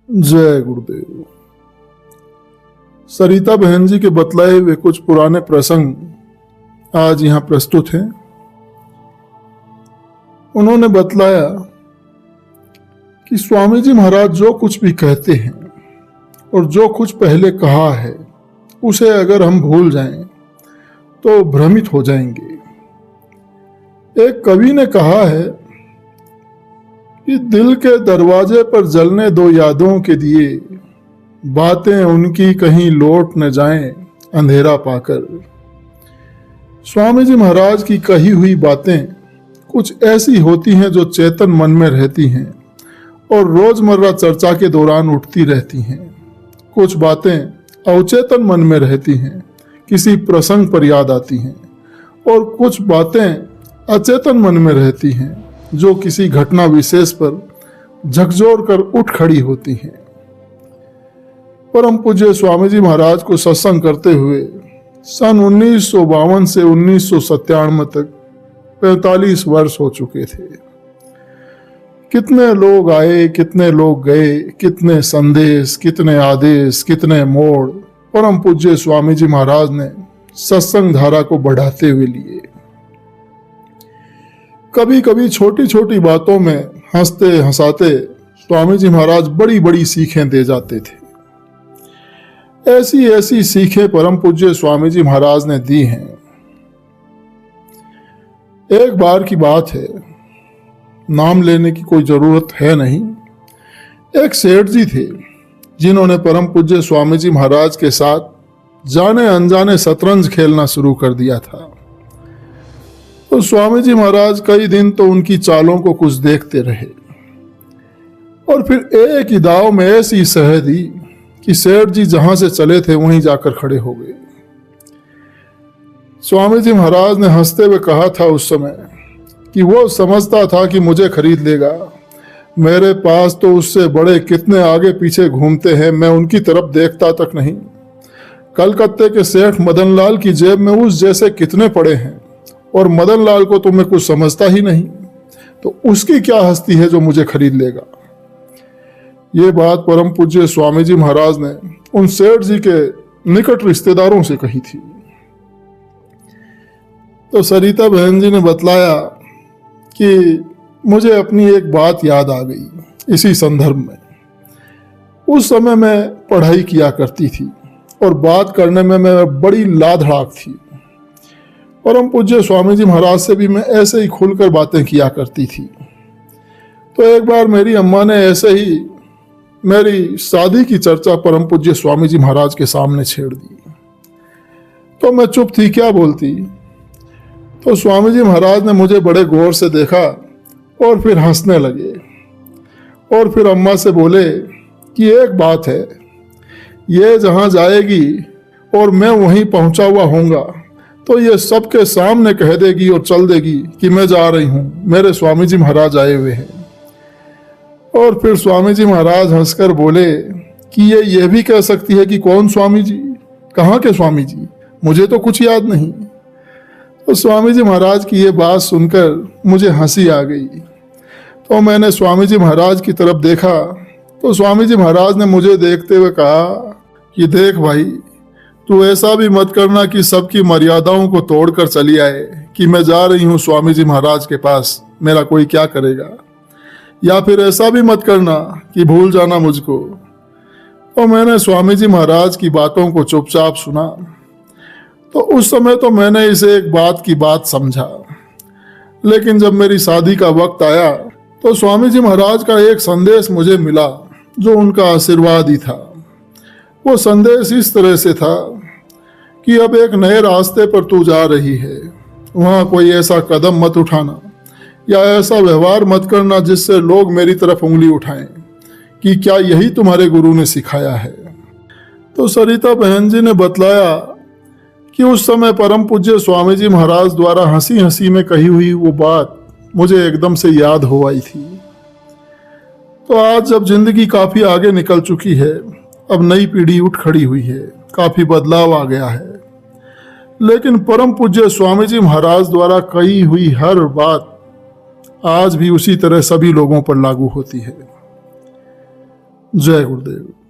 जय गुरुदेव। सरिता बहन जी के बतलाए हुए कुछ पुराने प्रसंग आज यहाँ प्रस्तुत हैं। उन्होंने बतलाया कि स्वामी जी महाराज जो कुछ भी कहते हैं और जो कुछ पहले कहा है उसे अगर हम भूल जाएं तो भ्रमित हो जाएंगे। एक कवि ने कहा है कि दिल के दरवाजे पर जलने दो यादों के दिए, बातें उनकी कहीं लौट न जाएं अंधेरा पाकर। स्वामी जी महाराज की कही हुई बातें कुछ ऐसी होती हैं जो चेतन मन में रहती हैं और रोजमर्रा चर्चा के दौरान उठती रहती हैं। कुछ बातें अवचेतन मन में रहती हैं, किसी प्रसंग पर याद आती हैं, और कुछ बातें अचेतन मन में रहती हैं जो किसी घटना विशेष पर झकझोर कर उठ खड़ी होती हैं। परम पूज्य स्वामी जी महाराज को सत्संग करते हुए सन 1952 से 1997 तक 45 वर्ष हो चुके थे। कितने लोग आए, कितने लोग गए, कितने संदेश, कितने आदेश, कितने मोड़ परम पूज्य स्वामी जी महाराज ने सत्संग धारा को बढ़ाते हुए लिए। कभी कभी छोटी छोटी बातों में हंसते हंसाते स्वामी जी महाराज बड़ी बड़ी सीखें दे जाते थे। ऐसी ऐसी सीखें परम पूज्य स्वामी जी महाराज ने दी हैं। एक बार की बात है, नाम लेने की कोई जरूरत है नहीं। एक सेठ जी थे जिन्होंने परम पूज्य स्वामी जी महाराज के साथ जाने अनजाने शतरंज खेलना शुरू कर दिया था। तो स्वामी जी महाराज कई दिन तो उनकी चालों को कुछ देखते रहे और फिर एक ही दाव में ऐसी सह दी कि सेठ जी जहां से चले थे वहीं जाकर खड़े हो गए। स्वामी जी महाराज ने हंसते हुए कहा था उस समय कि वो समझता था कि मुझे खरीद लेगा। मेरे पास तो उससे बड़े कितने आगे पीछे घूमते हैं, मैं उनकी तरफ देखता तक नहीं। कलकत्ते के सेठ मदन लाल की जेब में उस जैसे कितने पड़े हैं और मदन लाल को तो मैं कुछ समझता ही नहीं, तो उसकी क्या हस्ती है जो मुझे खरीद लेगा। ये बात परम पूज्य स्वामी जी महाराज ने उन सेठ जी के निकट रिश्तेदारों से कही थी। तो सरिता बहन जी ने बतलाया कि मुझे अपनी एक बात याद आ गई इसी संदर्भ में। उस समय मैं पढ़ाई किया करती थी और बात करने में मैं बड़ी लाधड़ाक थी। परम पूज्य स्वामी जी महाराज से भी मैं ऐसे ही खुलकर बातें किया करती थी। तो एक बार मेरी अम्मा ने ऐसे ही मेरी शादी की चर्चा परम पूज्य स्वामी जी महाराज के सामने छेड़ दी। तो मैं चुप थी, क्या बोलती। तो स्वामी जी महाराज ने मुझे बड़े गौर से देखा और फिर हंसने लगे और फिर अम्मा से बोले कि एक बात है, ये जहां जाएगी और मैं वहीं पहुंचा हुआ होऊंगा तो ये सबके सामने कह देगी और चल देगी कि मैं जा रही हूं, मेरे स्वामी जी महाराज आए हुए हैं। और फिर स्वामी जी महाराज हंसकर बोले कि ये भी कह सकती है कि कौन स्वामी जी, कहाँ के स्वामी जी, मुझे तो कुछ याद नहीं। तो स्वामी जी महाराज की ये बात सुनकर मुझे हंसी आ गई। तो मैंने स्वामी जी महाराज की तरफ देखा तो स्वामी जी महाराज ने मुझे देखते हुए कहा कि देख भाई, तू ऐसा भी मत करना कि सबकी मर्यादाओं को तोड़कर चली आए कि मैं जा रही हूँ स्वामी जी महाराज के पास, मेरा कोई क्या करेगा। या फिर ऐसा भी मत करना कि भूल जाना मुझको। तो मैंने स्वामी जी महाराज की बातों को चुपचाप सुना। तो उस समय तो मैंने इसे एक बात की बात समझा, लेकिन जब मेरी शादी का वक्त आया तो स्वामी जी महाराज का एक संदेश मुझे मिला जो उनका आशीर्वाद ही था। वो संदेश इस तरह से था कि अब एक नए रास्ते पर तू जा रही है, वहाँ कोई ऐसा कदम मत उठाना या ऐसा व्यवहार मत करना जिससे लोग मेरी तरफ उंगली उठाएं कि क्या यही तुम्हारे गुरु ने सिखाया है। तो सरिता बहन जी ने बतलाया कि उस समय परम पूज्य स्वामी जी महाराज द्वारा हंसी हंसी में कही हुई वो बात मुझे एकदम से याद हो आई थी। तो आज जब जिंदगी काफी आगे निकल चुकी है, अब नई पीढ़ी उठ खड़ी हुई है, काफी बदलाव आ गया है, लेकिन परम पूज्य स्वामी जी महाराज द्वारा कही हुई हर बात आज भी उसी तरह सभी लोगों पर लागू होती है। जय गुरुदेव।